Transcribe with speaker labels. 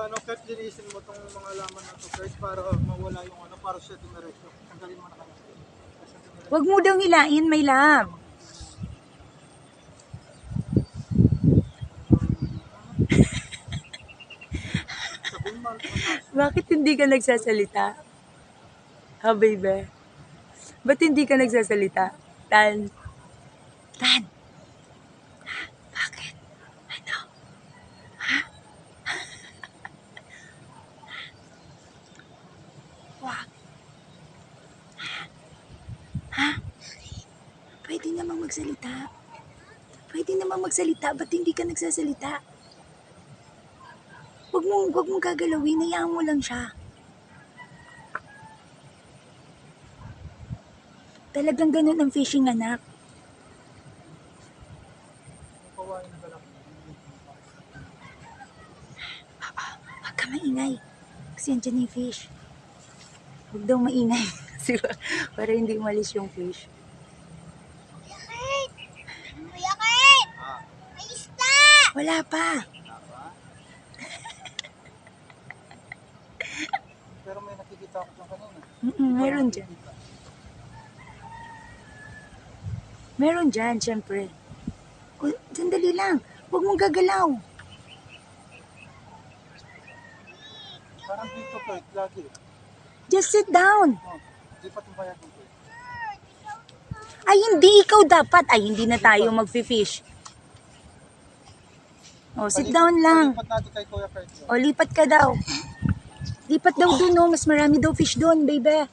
Speaker 1: ano, Kurt, linisin mo tong mga laman na to, Kurt, para mawala yung ano, para siya dumiretso. Tanggalin mo na kanya.
Speaker 2: Huwag mo daw hilain, my love. Bakit hindi ka nagsasalita? Ha, baby? Ba't hindi ka nagsasalita? Tan? Tan? Ha? Bakit? Ano? Ha? Wag. Ha? Pwede namang magsalita. Pwede namang magsalita. Ba't hindi ka nagsasalita? Huwag mong gagalawin. Hayaan mo lang siya. Talagang ganun ang fishing, anak. Huwag ka maingay. Kasi andyan na yung fish. Huwag daw maingay. Kasi para hindi umalis yung fish.
Speaker 3: Kuya Kurt! Kuya Kurt! May isda!
Speaker 2: Wala pa.
Speaker 1: Pero may nakikita ako dyan kanina.
Speaker 2: Meron dyan. Meron dyan, syempre. O, sandali lang. Huwag mong gagalaw.
Speaker 1: Parang dito, Kurt, lagi.
Speaker 2: Just sit down.
Speaker 1: Oh, di pa tumpayag mo, Kurt.
Speaker 2: Ay, hindi. Ikaw dapat. Ay, hindi na tayo mag-fish. O, sit down lang.
Speaker 1: Palipat natin kay Kuya Kurt.
Speaker 2: O, lipat ka daw. Lipat daw dun, no. Mas marami daw fish dun, baby.